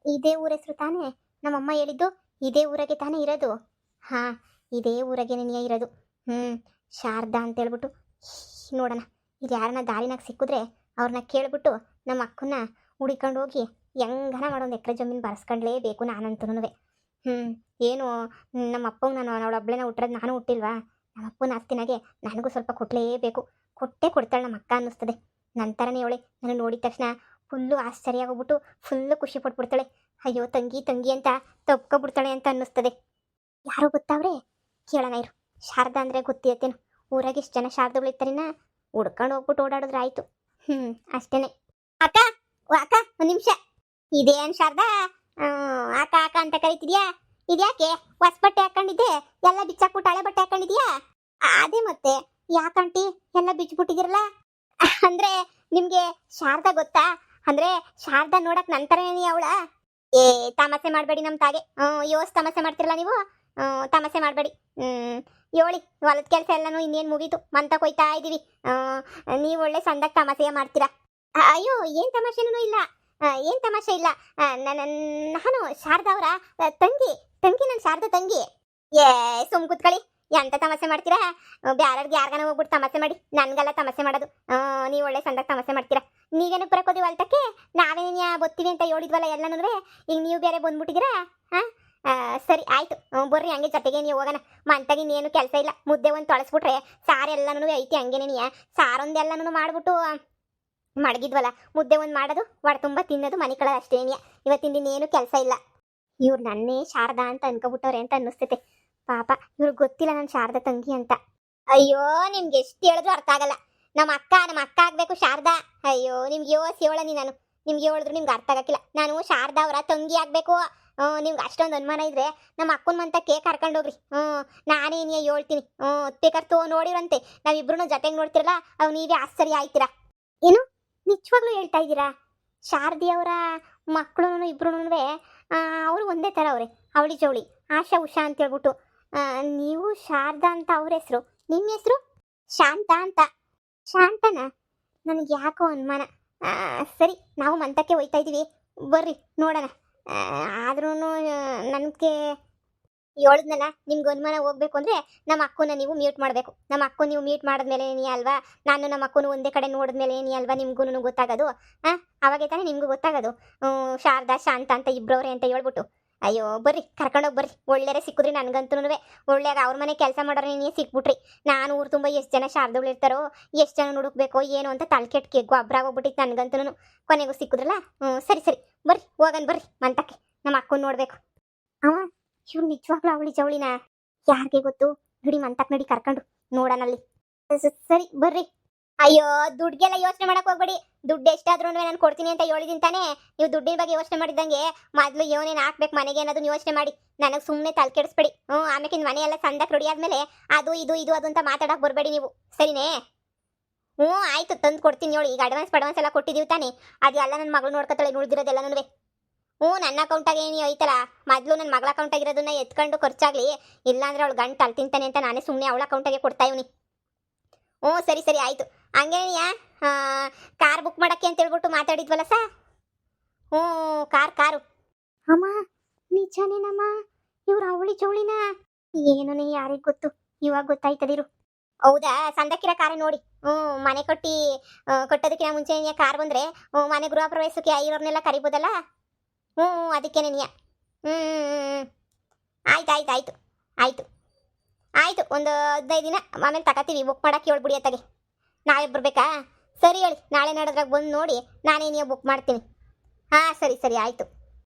ಇದೇ ಊರ ಹೆಸರು ತಾನೇ? ನಮ್ಮಮ್ಮ ಹೇಳಿದ್ದು ಇದೇ ಊರಾಗೆ ತಾನೇ ಇರೋದು? ಹಾ, ಇದೇ ಊರಾಗೆ ನೆನೆಯ ಇರೋದು. ಶಾರದಾ ಅಂತ ಹೇಳ್ಬಿಟ್ಟು. ನೋಡೋಣ, ಇದು ಯಾರನ್ನ ದಾರಿನಾಗ ಸಿಕ್ಕಿದ್ರೆ ಅವ್ರನ್ನ ಕೇಳ್ಬಿಟ್ಟು ನಮ್ಮ ಅಕ್ಕನ್ನ ಹುಡಿಕೊಂಡು ಹೋಗಿ ಹೆಂಗನ ಮಾಡೋ ಒಂದು ಎಕರೆ ಜಮೀನು ಬರ್ಸ್ಕೊಂಡ್ಲೇಬೇಕು ನಾನಂತೂ. ಏನು ನಮ್ಮ ಅಪ್ಪಂಗೆ ನಾನು ಅವಳ ಒಬ್ಳೇನ ಹುಟ್ಟಿರೋದು, ನಾನು ಹುಟ್ಟಿಲ್ವಾ? ನಮ್ಮ ಅಪ್ಪನ ಆಸ್ತಿನಾಗೆ ನನಗೂ ಸ್ವಲ್ಪ ಕೊಟ್ಟಲೇಬೇಕು. ಕೊಟ್ಟೇ ಕೊಡ್ತಾಳೆ ನಮ್ಮ ಅಕ್ಕ ಅನ್ನಿಸ್ತದೆ. ನಂತರನೇ ಅವಳೆ ನಾನು ನೋಡಿದ ತಕ್ಷಣ ಫುಲ್ಲು ಆಶ್ಚರ್ಯ ಆಗೋಗ್ಬಿಟ್ಟು ಫುಲ್ಲು ಖುಷಿ ಪಟ್ಬಿಡ್ತಾಳೆ. ಅಯ್ಯೋ ತಂಗಿ ತಂಗಿ ಅಂತ ತಪ್ಕೊಬಿಡ್ತಾಳೆ ಅಂತ ಅನ್ನಿಸ್ತದೆ. ಯಾರೋ ಗೊತ್ತಾವ್ರೆ? ಕೇಳೋಣ ಇರು. ಶಾರದಾ ಅಂದರೆ ಗೊತ್ತಿಯತ್ತೇನು? ಊರಾಗ ಇಷ್ಟು ಜನ ಶಾರದಗಳು ಇರ್ತಾರಿನ, ಹುಡ್ಕೊಂಡು ಹೋಗ್ಬಿಟ್ಟು ಓಡಾಡಿದ್ರೆ ಆಯಿತು. ಅಷ್ಟೇನೆ. ಅಕ್ಕ, ಓ ಅಕ್ಕ, ಒಂದು ನಿಮಿಷ. ಇದೇನು ಶಾರದಾ ಅಕ್ಕ ಅಕ್ಕ ಅಂತ ಕರಿತಿದ್ಯಾ? ಇದ್ಯಾಕೆ ಹೊಸ ಬಟ್ಟೆ ಹಾಕೊಂಡಿದ್ದೆ ಎಲ್ಲ ಬಿಚ್ಚಾಕ್ಬಿಟ್ಟು ಹಳೆ ಬಟ್ಟೆ ಹಾಕೊಂಡಿದ್ಯಾ? ಅದೇ ಮತ್ತೆ ಯಾಕಂಟಿ ಎಲ್ಲ ಬಿಚ್ಚಿಬಿಟ್ಟಿದಿರಲ್ಲ? ಅಂದ್ರೆ ನಿಮ್ಗೆ ಶಾರದಾ ಗೊತ್ತಾ? ಅಂದ್ರೆ ಶಾರದಾ ನೋಡಕ್ ನಂತರನೇ ಅವಳ? ಏ ತಮಾಸೆ ಮಾಡಬೇಡಿ ನಮ್ಮ ತಾಗೆ. ಯೋಸ್ ತಮಾಸೆ ಮಾಡ್ತಿರಲ್ಲ ನೀವು. ತಮಾಸೆ ಮಾಡಬೇಡಿ. ಹೇಳಿ, ಹೊಲದ ಕೆಲಸ ಎಲ್ಲನೂ ಇನ್ನೇನು ಮುಗೀತು, ಮಂತ ಕೊಯ್ತಾ ಇದ್ದೀವಿ. ನೀವು ಒಳ್ಳೆ ಸಂದಾಗ ತಮಾಸೆಯ ಮಾಡ್ತೀರಾ. ಅಯ್ಯೋ ಏನು ತಮಾಷೆನೂ ಇಲ್ಲ, ಏನು ತಮಾಷೆ ಇಲ್ಲ. ನಾನು ಶಾರದಾ ಅವರ ತಂಗಿ. ನಾನು ಶಾರದಾ ತಂಗಿ. ಏ ಸುಮ್ ಕೂತ್ಕೊಳ್ಳಿ, ಎಂತ ತಮಾಷೆ ಮಾಡ್ತೀರಾ? ಬ್ಯಾರರ್ಗೆ ಯಾರಿಗಾನ ಹೋಗ್ಬಿಟ್ಟು ತಮಾಷೆ ಮಾಡಿ, ನನ್ಗೆಲ್ಲ ತಮಾಷೆ ಮಾಡೋದು. ನೀವು ಒಳ್ಳೆ ಸಂದಾಗ ತಮಾಷೆ ಮಾಡ್ತೀರಾ. ನೀವೇನು ಬರಕೋದಿ ಹೊಲ್ತಕ್ಕೆ? ನಾವೇನು ಬತ್ತೀವಿ ಅಂತ ಹೇಳಿದ್ವಲ್ಲ ಎಲ್ಲನೂ. ಈಗ ನೀವು ಬೇರೆ ಬಂದ್ಬಿಟ್ಟಿದ್ದೀರಾ? ಸರಿ ಆಯ್ತು, ಬರ್ರಿ ಹಂಗೆ ಜೊತೆಗೆ ನೀವು ಹೋಗೋಣ. ಮಂತಾಗಿನ್ನೇನು ಕೆಲಸ ಇಲ್ಲ. ಮುದ್ದೆ ಒಂದು ತೊಳಸ್ಬಿಟ್ರೆ ಸಾರೆಲ್ಲನೂ ಐತಿ ಹಂಗೇನೇನಿಯ. ಸಾರೊಂದೆಲ್ಲನೂ ಮಾಡ್ಬಿಟ್ಟು ಮಡಗಿದ್ವಲ್ಲ, ಮುದ್ದೆ ಒಂದು ಮಾಡೋದು, ಒಡ ತುಂಬ ತಿನ್ನೋದು, ಮನೆ ಕಳ ಅಷ್ಟೇನಿಯ. ಇವತ್ತಿನ ದಿನ ಏನು ಕೆಲಸ ಇಲ್ಲ. ಇವ್ರು ನನ್ನೇ ಶಾರದಾ ಅಂತ ಅನ್ಕೊಬಿಟ್ಟವ್ರೆ ಅಂತ ಅನ್ನಿಸ್ತೈತೆ. ಪಾಪ ಇವ್ರಿಗೆ ಗೊತ್ತಿಲ್ಲ ನಾನು ಶಾರದಾ ತಂಗಿ ಅಂತ. ಅಯ್ಯೋ ನಿಮ್ಗೆ ಎಷ್ಟು ಹೇಳಿದ್ರು ಅರ್ಥ ಆಗಲ್ಲ. ನಮ್ಮ ಅಕ್ಕ ಆಗ್ಬೇಕು ಶಾರದಾ. ಅಯ್ಯೋ ನಿಮ್ಗೆ ಯೋಸಿ ಹೇಳನಿ ನಾನು. ನಿಮ್ಗೆ ಹೇಳಿದ್ರು ನಿಮ್ಗೆ ಅರ್ಥ ಆಗಕ್ಕಿಲ್ಲ. ನಾನು ಶಾರದಾ ಅವರ ತಂಗಿ ಆಗ್ಬೇಕು. ನಿಮ್ಗೆ ಅಷ್ಟೊಂದು ಅನುಮಾನ ಇದ್ರೆ ನಮ್ಮ ಅಕ್ಕನ ಮಂತಕ್ಕೆ ಕರ್ಕೊಂಡೋಗ್ರಿ. ನಾನೇನೇ ಹೇಳ್ತೀನಿ. ಬೇಕಾರ್ತೋ ನೋಡಿರಂತೆ ನಾವಿಬ್ರು ಜೊತೆಗೆ ನೋಡ್ತಿರಲ್ಲ, ಅವ್ ನೀವೇ ಆಶ್ಚರ್ಯ ಆಯ್ತೀರಾ. ಏನು ನಿಜವಾಗ್ಲೂ ಹೇಳ್ತಾ ಇದ್ದೀರಾ? ಶಾರದಿ ಅವರ ಮಕ್ಕಳು ಇಬ್ರು ಅವರು ಒಂದೇ ಥರ ಅವ್ರೆ, ಅವಳಿ ಜವಳಿ, ಆಶಾ ಉಷಾ ಅಂತ ಹೇಳ್ಬಿಟ್ಟು. ನೀವು ಶಾರದಾ ಅಂತ ಅವ್ರ ಹೆಸರು, ನಿಮ್ಮ ಹೆಸರು ಶಾಂತ ಅಂತ. ಶಾಂತನಾ? ನನಗೆ ಯಾಕೋ ಅನುಮಾನ. ಸರಿ, ನಾವು ಮಂತಕ್ಕೆ ಹೋಯ್ತಾ ಇದ್ದೀವಿ, ಬರ್ರಿ ನೋಡೋಣ. ಆದ್ರೂ ನನಗೆ ಹೇಳಿದ್ನಲ್ಲ, ನಿಮ್ಗೆ ಅನುಮಾನ ಹೋಗ್ಬೇಕು ಅಂದರೆ ನಮ್ಮ ಅಕ್ಕನ ನೀವು ಮ್ಯೂಟ್ ಮಾಡಬೇಕು. ನಮ್ಮ ಅಕ್ಕ ನೀವು ಮ್ಯೂಟ್ ಮಾಡಿದ್ಮೇಲೆ ನೀ ಅಲ್ವಾ, ನಾನು ನಮ್ಮ ಅಕ್ಕನು ಒಂದೇ ಕಡೆ ನೋಡಿದ್ಮೇಲೆ ನೀ ಅಲ್ವಾ ನಿಮ್ಗೂ ಗೊತ್ತಾಗೋದು. ಅವಾಗೇ ತಾನೇ ನಿಮಗೂ ಗೊತ್ತಾಗೋದು ಶಾರದಾ ಶಾಂತ ಅಂತ ಇಬ್ಬರವ್ರೆ ಅಂತ ಹೇಳ್ಬಿಟ್ಟು. ಅಯ್ಯೋ ಬರ್ರಿ, ಕರ್ಕೊಂಡೋಗಿ ಬರ್ರಿ. ಒಳ್ಳೆಯರೇ ಸಿಕ್ಕಿದ್ರಿ ನನಗಂತೂ. ಒಳ್ಳೆಯಾಗ ಅವ್ರ ಮನೆ ಕೆಲಸ ಮಾಡೋರು ನೀನು ಸಿಕ್ಬಿಟ್ರಿ. ನಾನು ಊರು ತುಂಬ ಎಷ್ಟು ಜನ ಶಾರದಗಳು ಇರ್ತಾರೋ, ಎಷ್ಟು ಜನ ಹುಡುಕ್ಬೇಕೋ ಏನು ಅಂತ ತಲೆಕೆಟ್ಗೆ ಗೊಬ್ಬರ ಆಗೋಗ್ಬಿಟ್ಟಿತ್ತು ನನಗಂತೂ. ಕೊನೆಗೂ ಸಿಕ್ಕಿದ್ರಲ್ಲ. ಸರಿ ಸರಿ ಬರ್ರಿ, ಹೋಗನ್ ಬರ್ರಿ ಮಂತಕ್ಕೆ. ನಮ್ಮ ಅಕ್ಕನ ನೋಡಬೇಕು. ಅವ ಇವ್ರು ನಿಜವಾಗ್ಲೂ ಅವಳಿ ಜವಳಿನ? ಯಾರಿಗೆ ಗೊತ್ತು? ನಡಿ ಮಂತಕ್ಕೆ, ನಡಿ ಕರ್ಕೊಂಡು ನೋಡೋಣಲ್ಲಿ. ಸರಿ ಬರ್ರಿ. ಅಯ್ಯೋ ದುಡ್ಗೆಲ್ಲ ಯೋಚನೆ ಮಾಡಕ್ ಹೋಗ್ಬೇಡಿ. ದುಡ್ಡು ಎಷ್ಟಾದ್ರೂ ನಾನು ಕೊಡ್ತೀನಿ ಅಂತ ಹೇಳಿದೀನಿ ತಾನೇ. ನೀವು ದುಡ್ಡಿನ ಬಗ್ಗೆ ಯೋಚನೆ ಮಾಡಿದಂಗೆ ಮೊದಲು ಏನೇನು ಹಾಕ್ಬೇಕು ಮನೆಗೆ ಅನ್ನೋದನ್ನ ಯೋಚನೆ ಮಾಡಿ. ನನಗೆ ಸುಮ್ಮನೆ ತಲೆ ಕೆಡಿಸ್ಬೇಡಿ. ಆಮೇಲೆ ಮನೆ ಎಲ್ಲ ಸಂದಕ್ಕೆ ರೆಡಿ ಆದ್ಮೇಲೆ ಅದು ಇದು ಅದು ಅಂತ ಮಾತಾಡಕ್ ಬರಬೇಡಿ ನೀವು, ಸರಿನೇ? ಆಯ್ತು, ತಂದು ಕೊಡ್ತೀನಿ ಹೇಳಿ. ಈಗ ಅಡ್ವಾನ್ಸ್ ಎಲ್ಲ ಕೊಟ್ಟಿದ್ದೀವಿ ತಾನೇ, ಅದೆಲ್ಲ ನನ್ನ ಮಗಳು ನೋಡ್ಕೊತಾಳೆ, ಉಳಿದಿರೋದೆಲ್ಲನೂ. ನನ್ನ ಅಕೌಂಟಾಗೆ ಏನು ಐತಲ್ಲ, ಮೊದಲು ನನ್ನ ಮಗಳ ಅಕೌಂಟಾಗಿರೋದನ್ನ ಎತ್ಕೊಂಡು ಖರ್ಚಾಗ್ಲಿ, ಇಲ್ಲಾಂದ್ರೆ ಅವಳು ಗಂಟು ಅಲ್ಲಿ ತಿಂತಾನೆ ಅಂತ ನಾನೇ ಸುಮ್ಮನೆ ಅವಳ ಅಕೌಂಟಾಗೆ ಕೊಡ್ತಾ ಇವನಿ. ಸರಿ ಸರಿ ಆಯಿತು. ಹಂಗೇನಿಯಾ ಕಾರ್ ಬುಕ್ ಮಾಡೋಕ್ಕೆ ಅಂತ ಹೇಳ್ಬಿಟ್ಟು ಮಾತಾಡಿದ್ವಲ್ಲ ಸಾ? ಕಾರು. ಅಮ್ಮ ನಿಜನೇನಮ್ಮ? ಇವ್ರು ಅವಳಿ ಚೌಳಿನ? ಏನೋ ಯಾರಿಗೆ ಗೊತ್ತು, ಇವಾಗ ಗೊತ್ತಾಯ್ತದಿರು. ಹೌದಾ? ಸಂದಕ್ಕಿರೋ ಕಾರೇ ನೋಡಿ. ಮನೆ ಕಟ್ಟೋದಕ್ಕಿಂತ ಮುಂಚೆ ಕಾರ್ ಬಂದರೆ ಮನೆ ಗೃಹ ಪ್ರವೇಶಕ್ಕೆ ಇರೋರ್ನೆಲ್ಲ ಕರಿಬೋದಲ್ಲ. ಅದಕ್ಕೇನೆ ನೀಯ. ಆಯ್ತು ಒಂದು 15 ದಿನ ಆಮೇಲೆ ತಗೋತೀವಿ. ಬುಕ್ ಮಾಡಕ್ಕೆ ಹೇಳ್ಬಿಡಿ ಅತ್ತಾಗೆ. ನಾಳೆ ಬರಬೇಕಾ? ಸರಿ ಹೇಳಿ, ನಾಳೆ ನಡೆದ್ರಾಗ ಬಂದು ನೋಡಿ ನಾನೇ ನೀವು ಬುಕ್ ಮಾಡ್ತೀನಿ. ಸರಿ ಸರಿ ಆಯಿತು.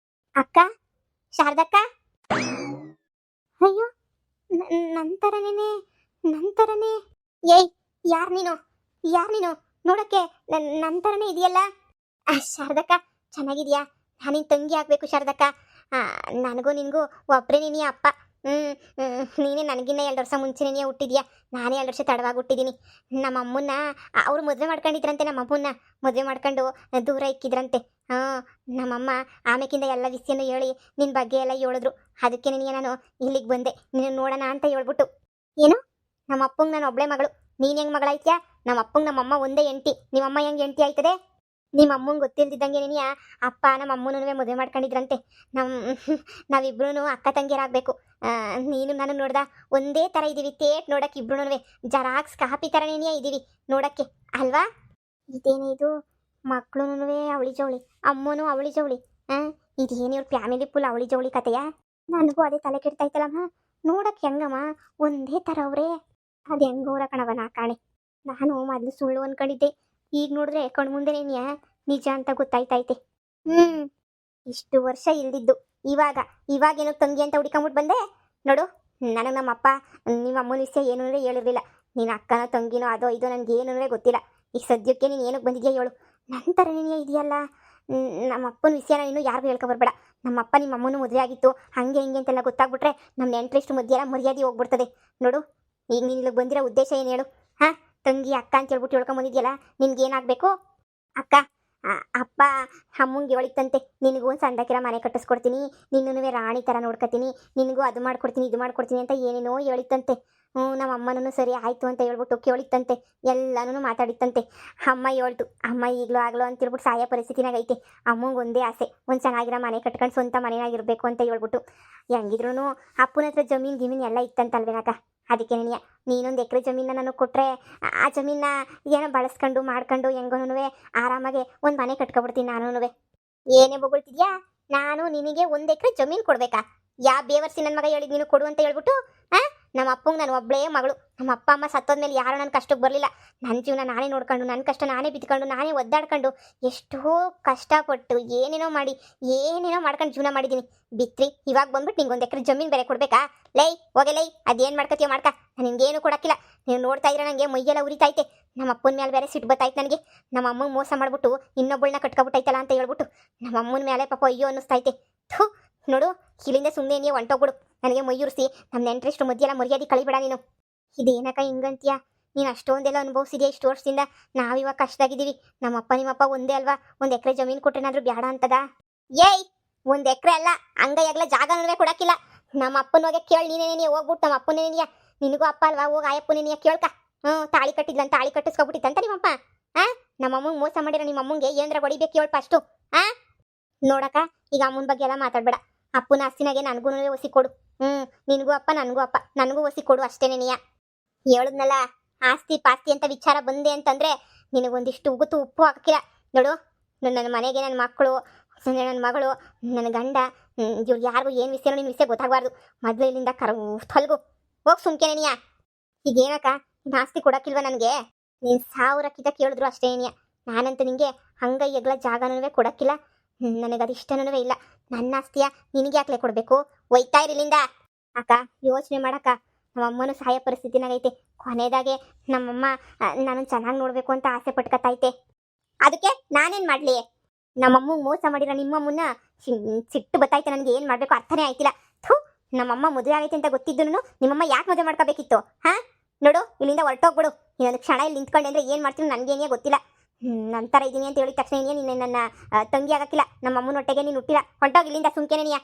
ಅಕ್ಕ, ಶಾರದಕ್ಕ. ಅಯ್ಯೋ ನಂತರನೇ. ಏಯ್ ಯಾರು ನೀನು? ನೋಡೋಕ್ಕೆ ನಂತರನೇ ಇದೆಯಲ್ಲ. ಶಾರದಕ್ಕ ಚೆನ್ನಾಗಿದ್ಯಾ? ನಾನಿನ್ ತಂಗಿ ಆಗಬೇಕು ಶಾರದಕ್ಕ. ನನಗೂ ನಿನಗೂ ಒಬ್ಬರೇ ನೀನೇ ಅಪ್ಪ. ನೀನೇ ನನಗಿನ್ನ 2 ವರ್ಷ ಮುಂಚೆ ನೀನೇ ಹುಟ್ಟಿದ್ಯಾ. ನಾನೇ 2 ವರ್ಷ ತಡವಾಗಿ ಹುಟ್ಟಿದ್ದೀನಿ. ನಮ್ಮ ಅಮ್ಮನ್ನ ಅವರು ಮದುವೆ ಮಾಡ್ಕೊಂಡಿದ್ರಂತೆ. ನಮ್ಮ ಅಮ್ಮನ್ನ ಮದುವೆ ಮಾಡ್ಕೊಂಡು ದೂರ ಇಕ್ಕಿದ್ರಂತೆ. ನಮ್ಮಮ್ಮ ಆಮೇಕಿಂದ ಎಲ್ಲ ವಿಷಯನೂ ಹೇಳಿ ನಿನ್ನ ಬಗ್ಗೆ ಎಲ್ಲ ಹೇಳಿದ್ರು. ಅದಕ್ಕೆ ನೀನು ನಾನು ಇಲ್ಲಿಗೆ ಬಂದೆ, ನೀನು ನೋಡೋಣ ಅಂತ ಹೇಳ್ಬಿಟ್ಟು. ಏನು ನಮ್ಮ ಅಪ್ಪಂಗೆ ನಾನು ಒಬ್ಬಳೇ ಮಗಳು, ನೀನು ಹೆಂಗೆ ಮಗಳಾಯ್ತ್ಯಾ? ನಮ್ಮ ಅಪ್ಪಂಗೆ ನಮ್ಮಮ್ಮ ಒಂದೇ ಹೆಂಡ್ತಿ, ನಿಮ್ಮಮ್ಮ ಹೆಂಗೆ ಹೆಂಡ್ತಿ ಆಯ್ತದೆ? ನಿಮ್ಮ ಅಮ್ಮಂಗೆ ಗೊತ್ತಿಲ್ದಿದ್ದಂಗೆ ನೀನಿಯ ಅಪ್ಪ ನಮ್ಮ ಅಮ್ಮನೂ ಮದುವೆ ಮಾಡ್ಕೊಂಡಿದ್ರಂತೆ. ನಾವಿಬ್ರು ಅಕ್ಕ ತಂಗಿಯರಾಗಬೇಕು. ನೀನು ನಾನು ನೋಡ್ದ ಒಂದೇ ಥರ ಇದ್ದೀವಿ, ತೇಟ್ ನೋಡಕ್ಕೆ ಇಬ್ರು ಜರಾಕ್ಸ್ ಕಾಪಿ ಥರ ನೀನಿಯ ಇದ್ದೀವಿ ನೋಡಕ್ಕೆ ಅಲ್ವಾ? ಇದೇನೇ ಇದು, ಮಕ್ಕಳು ಅವಳಿ ಜವಳಿ, ಅಮ್ಮನೂ ಅವಳಿ ಜವಳಿ. ಇದೇನು ಇವ್ರ ಫ್ಯಾಮಿಲಿ ಫುಲ್ ಅವಳಿ ಜವಳಿ ಕತೆಯ? ನನಗೂ ಅದೇ ತಲೆ ಕೆಡ್ತಾಯ್ತಲ್ಲಮ್ಮ. ನೋಡಕ್ಕೆ ಹೆಂಗಮ್ಮ ಒಂದೇ ಥರ ಅವರೇ. ಅದು ಹೆಂಗವ್ರ ಕಣವ ನಾ ಕಾಣೆ. ನಾನು ಮೊದಲು ಸುಳ್ಳು ಅನ್ಕೊಂಡಿದ್ದೆ, ಈಗ ನೋಡಿದ್ರೆ ಕಣ್ಮುಂದೆ ನೀನ್ಯ ನಿಜ ಅಂತ ಗೊತ್ತಾಯ್ತೈತೆ. ಇಷ್ಟು ವರ್ಷ ಇಲ್ದಿದ್ದು ಇವಾಗೇನೋ ತಂಗಿ ಅಂತ ಹುಡ್ಕೊಂಬಿಟ್ಟು ಬಂದೆ ನೋಡು. ನನಗೆ ನಮ್ಮಪ್ಪ ನಿಮ್ಮ ಅಮ್ಮನ ವಿಷಯ ಏನೂ ಹೇಳಿರಲಿಲ್ಲ. ನೀನು ಅಕ್ಕನೋ ತಂಗಿನೋ ಅದೋ ಇದೋ ನನಗೆ ಏನೂ ಗೊತ್ತಿಲ್ಲ. ಈಗ ಸದ್ಯಕ್ಕೆ ನೀನು ಏನಕ್ಕೆ ಬಂದಿದ್ಯಾ ಹೇಳು. ನಂತರ ನೀನು ಇದೆಯಲ್ಲ, ನಮ್ಮ ಅಪ್ಪನ ವಿಷಯನ ನೀನು ಯಾರಿಗೂ ಹೇಳ್ಕೊಬರ್ಬೇಡ. ನಮ್ಮಪ್ಪ ನಿಮ್ಮ ಅಮ್ಮನೂ ಮದುವೆ ಆಗಿತ್ತು ಹಾಗೆ ಹಿಂಗೆ ಅಂತೆಲ್ಲ ಗೊತ್ತಾಗ್ಬಿಟ್ರೆ ನಮ್ಮ ನೆಂಟ್ರಿಷ್ಟು ಮಧ್ಯೆ ಎಲ್ಲ ಮರ್ಯಾದೆ ಹೋಗ್ಬಿಡ್ತದೆ ನೋಡು. ಈಗ ನೀನು ಇಲ್ಲಿಗೆ ಬಂದಿರೋ ಉದ್ದೇಶ ಏನು ಹೇಳು? ತಂಗಿ ಅಕ್ಕ ಅಂತ ಹೇಳ್ಬಿಟ್ಟು ಹೇಳ್ಕೊಂಬಂದಿದ್ಯಲ್ಲ, ನಿನ್ಗೇನಾಗಬೇಕು? ಅಕ್ಕ ಅಪ್ಪ ಅಮ್ಮಂಗೆ ಹೇಳಿತ್ತಂತೆ, ನಿನಗೂ ಒಂದು ಸಣ್ಣಕಿರ ಮನೆ ಕಟ್ಟಿಸ್ಕೊಡ್ತೀನಿ, ನಿನ್ನೂ ರಾಣಿ ಥರ ನೋಡ್ಕೊತೀನಿ, ನಿನಗೂ ಅದು ಮಾಡ್ಕೊಡ್ತೀನಿ ಇದು ಮಾಡ್ಕೊಡ್ತೀನಿ ಅಂತ ಏನೇನೋ ಹೇಳಿತ್ತಂತೆ. ನಮ್ಮ ಅಮ್ಮನೂ ಸರಿ ಆಯಿತು ಅಂತ ಹೇಳ್ಬಿಟ್ಟು ಕೇಳಿತ್ತಂತೆ, ಎಲ್ಲನೂ ಮಾತಾಡಿತ್ತಂತೆ. ಅಮ್ಮ ಹೇಳ್ತು, ಅಮ್ಮ ಈಗಲೂ ಆಗಲೋ ಅಂತ ಹೇಳ್ಬಿಟ್ಟು ಸಾಯೋ ಪರಿಸ್ಥಿತಿನಾಗ ಐತೆ. ಅಮ್ಮಂಗೆ ಒಂದೇ ಆಸೆ, ಒಂದು ಚೆನ್ನಾಗಿರೋ ಮನೆ ಕಟ್ಕೊಂಡು ಸ್ವಂತ ಮನೆಯಾಗಿರ್ಬೇಕು ಅಂತ ಹೇಳ್ಬಿಟ್ಟು. ಹೆಂಗಿದ್ರು ಅಪ್ಪನ ಹತ್ರ ಜಮೀನು ಎಲ್ಲ ಇತ್ತಂತಲ್ವೇನಕ್ಕ. ಅದಕ್ಕೆ ನೀನೊಂದು ಎಕರೆ ಜಮೀನ ನನಗೆ ಕೊಟ್ಟರೆ ಆ ಜಮೀನ ಏನೋ ಬಳಸ್ಕೊಂಡು ಮಾಡ್ಕೊಂಡು ಹೆಂಗೋನು ಆರಾಮಾಗೆ ಒಂದು ಮನೆ ಕಟ್ಕೊಬಿಡ್ತೀನಿ ನಾನು. ಏನೇ ಬೊಗಳ್ತಿದ್ಯಾ? ನಾನು ನಿನಗೆ 1 ಎಕರೆ ಜಮೀನು ಕೊಡ್ಬೇಕಾ? ಯಾ ಬೇವರ್ಸಿ ನನ್ನ ಮಗ ಹೇಳಿದ್ ನೀನು ಕೊಡು ಅಂತ ಹೇಳ್ಬಿಟ್ಟು? ನಮ್ಮ ಅಪ್ಪಂಗೆ ನಾನು ಒಬ್ಬಳೇ ಮಗಳು. ನಮ್ಮ ಅಪ್ಪ ಅಮ್ಮ ಸತ್ತೋದ್ಮೇಲೆ ಯಾರು ನನ್ನ ಕಷ್ಟಕ್ಕೆ ಬರಲಿಲ್ಲ. ನನ್ನ ಜೀವನ ನಾನೇ ನೋಡ್ಕೊಂಡು, ನನ್ನ ಕಷ್ಟ ನಾನೇ ಬಿತ್ಕೊಂಡು, ನಾನೇ ಒದ್ದಾಡ್ಕೊಂಡು, ಎಷ್ಟೋ ಕಷ್ಟಪಟ್ಟು ಏನೇನೋ ಮಾಡಿ ಏನೇನೋ ಮಾಡ್ಕೊಂಡು ಜೀವನ ಮಾಡಿದ್ದೀನಿ. ಬಿತ್ರಿ ಇವಾಗ ಬಂದ್ಬಿಟ್ಟು ನಿಂಗೆ 1 ಎಕರೆ ಜಮೀನು ಬೇರೆ ಕೊಡ್ಬೇಕಾ? ಲೈ ಹೋಗೆ ಲೈ, ಅದೇನು ಮಾಡ್ಕೊತೀಯ ಮಾಡ್ಕ, ನಾನು ನಿನ್ಗೇನು ಕೊಡೋಕ್ಕಿಲ್ಲ. ನೀವು ನೋಡ್ತಾ ಇದ್ರೆ ನನಗೆ ಮೈಯೆಲ್ಲ ಉರಿತೈತೆ. ನಮ್ಮ ಅಪ್ಪನ ಮೇಲೆ ಬೇರೆ ಸಿಟ್ಟು ಬತ್ತಾಯ್ತು ನನಗೆ. ನಮ್ಮ ಅಮ್ಮಂಗೆ ಮೋಸ ಮಾಡ್ಬಿಟ್ಟು ಇನ್ನೊಬ್ಬಳನ್ನ ಕಟ್ಕೊಬಿಟ್ಟೈತಲ್ಲ ಅಂತ ಹೇಳ್ಬಿಟ್ಟು ನಮ್ಮ ಅಮ್ಮನ ಮೇಲೆ ಪಾಪ ಅಯ್ಯೋ ಅನ್ನಿಸ್ತೈತೆ. ಥೂ ನೋಡು, ಇಲ್ಲಿಂದ ಸುಮ್ಮನೆ ನೀವು ಹೊಂಟೋಗ್ಬಿಡು. ನನಗೆ ಮೈಯೂರಿಸಿ ನಮ್ಮ ನೆಂಟ್ರಿಷ್ಟು ಮಧ್ಯೆಲ್ಲ ಮರ್ಯಾದೆ ಕಳಿಬೇಡ ನೀನು. ಇದೇನಕ್ಕ ಹಿಂಗಂತೀಯ? ನೀನು ಅಷ್ಟೊಂದೆಲ್ಲ ಅನುಭವಿಸಿದ್ಯಾ ಇಷ್ಟು ವರ್ಷದಿಂದ. ನಾವಿವಾಗ ಕಷ್ಟದಾಗಿದ್ದೀವಿ. ನಮ್ಮಪ್ಪ ನಿಮ್ಮಪ್ಪ ಒಂದೇ ಅಲ್ವಾ, 1 ಎಕರೆ ಜಮೀನು ಕೊಟ್ರೇನಾದ್ರೂ ಬೇಡ ಅಂತದ? ಏಯ್ 1 ಎಕರೆ ಅಲ್ಲ, ಹಂಗೈಯಾಗಲ ಜಾಗನೂ ಕೊಡೋಕ್ಕಿಲ್ಲ. ನಮ್ಮ ಅಪ್ಪನ ಹೋಗಿ ಕೇಳಿ ನೀನೇನೇ ಹೋಗ್ಬಿಟ್ಟು ನಮ್ಮ ಅಪ್ಪನೇನಿಯ, ನಿನಗೂ ಅಪ್ಪ ಅಲ್ವಾ, ಹೋಗಿ ಆಯಪ್ಪನೇನಿಯ ಕೇಳ್ಕ. ತಾಳಿ ಕಟ್ಟಿದ್ಲಂತ, ತಾಳಿ ಕಟ್ಟಿಸ್ಕೊಬಿಟ್ಟಿತ್ತಂತ ನಿಮ್ಮಪ್ಪ. ನಮ್ಮಮ್ಮಂಗೆ ಮೋಸ ಮಾಡಿರೋ ನಿಮ್ಮ ಅಮ್ಮಂಗೆ ಏನರ ಹೊಡಿಬೇಕು ಹೇಳ್ಪ ಅಷ್ಟು. ನೋಡಕ್ಕ, ಈಗ ಅಮ್ಮನ ಬಗ್ಗೆ ಎಲ್ಲ ಮಾತಾಡ್ಬೇಡ. ಅಪ್ಪನ ಆಸ್ತಿನಾಗೆ ನನಗೂ ಒಸಿ ಕೊಡು. ನಿನಗೂ ಅಪ್ಪ ನನಗೂ ಅಪ್ಪ, ನನಗೂ ಒಸಿ ಕೊಡು ಅಷ್ಟೇನೆ. ನೀಯ ಹೇಳಿದ್ನಲ್ಲ, ಆಸ್ತಿ ಪಾಸ್ತಿ ಅಂತ ವಿಚಾರ ಬಂದೆ ಅಂತಂದ್ರೆ ನಿನಗೊಂದಿಷ್ಟು ಉಗುತ್ತು ಉಪ್ಪು ಹಾಕಿಲ್ಲ ನೋಡು. ನನ್ನ ಮನೆಗೆ ನನ್ನ ಮಕ್ಕಳು, ನನ್ನ ಮಗಳು, ನನ್ನ ಗಂಡ, ಇವ್ರು ಯಾರಿಗೂ ಏನು ವಿಷಯನೋ ನಿನ್ನ ವಿಷಯ ಗೊತ್ತಾಗಬಾರ್ದು. ಮೊದಲು ಇಲ್ಲಿಂದ ತೊಲಗು, ಹೋಗಿ ಸುಮ್ಕೇನೆ. ನೀಯ ಈಗೇನಕ್ಕ ನಿನ್ನ ಆಸ್ತಿ ಕೊಡೋಕ್ಕಿಲ್ವ ನನಗೆ? ನೀನು 1000 ಕಿತ ಕೇಳಿದ್ರು ಅಷ್ಟೇ. ನೀಯ ನಾನಂತೂ ನಿನಗೆ ಹಂಗ ಎಗ್ಲ ಜಾಗನೂ ಕೊಡೋಕ್ಕಿಲ್ಲ. ನನಗದು ಇಷ್ಟನೂ ಇಲ್ಲ. ನನ್ನ ಆಸ್ತಿಯ ನಿನಗೆ ಯಾಕಲೆ ಕೊಡಬೇಕು? ಒಯ್ತಾ ಇರಲಿಂದ ಅಕ್ಕ. ಯೋಚನೆ ಮಾಡಕ್ಕ, ನಮ್ಮಮ್ಮನೂ ಸಹಾಯ ಪರಿಸ್ಥಿತಿನಾಗೈತೆ. ಕೊನೆಯದಾಗೆ ನಮ್ಮಮ್ಮ ನಾನು ಚೆನ್ನಾಗಿ ನೋಡಬೇಕು ಅಂತ ಆಸೆ ಪಟ್ಕತೈತೆ. ಅದಕ್ಕೆ ನಾನೇನು ಮಾಡಲಿ? ನಮ್ಮಮ್ಮ ಮೋಸ ಮಾಡಿರೋ ನಿಮ್ಮಮ್ಮನ್ನ ಸಿಟ್ಟು ಬತ್ತೈತೆ. ನನಗೆ ಏನು ಮಾಡಬೇಕು ಅರ್ಥನೇ ಆಯ್ತಿಲ್ಲ. ಥೂ, ನಮ್ಮಮ್ಮ ಮದುವೆ ಆಗೈತೆ ಅಂತ ಗೊತ್ತಿದ್ದು ನಿಮ್ಮಮ್ಮ ಯಾಕೆ ಮದುವೆ ಮಾಡ್ಕೋಬೇಕಿತ್ತು? ನೋಡು, ಇಲ್ಲಿಂದ ಹೊರಟೋಗ್ಬಿಡು. ಇನ್ನೊಂದು ಕ್ಷಣ ಇಲ್ಲಿ ನಿಂತ್ಕೊಂಡೆ ಅಂದರೆ ಏನು ಮಾಡ್ತೀನಿ ನನಗೇನೇ ಗೊತ್ತಿಲ್ಲ. ನಂತರ ಇದ್ದೀನಿ ಅಂತ ಹೇಳಿದ ತಕ್ಷಣ ನೀನು ನನ್ನ ತಂಗಿ ಆಗಕ್ಕಿಲ್ಲ. ನಮ್ಮ ಅಮ್ಮನ ಹೊಟ್ಟೆಗೆ ನೀನು ಹುಟ್ಟಿಲ್ಲ. ಹೊರಟೋಗಿ ಇಲ್ಲಿಂದ ಸುಮ್ಕೇನೆ. ನೀಯ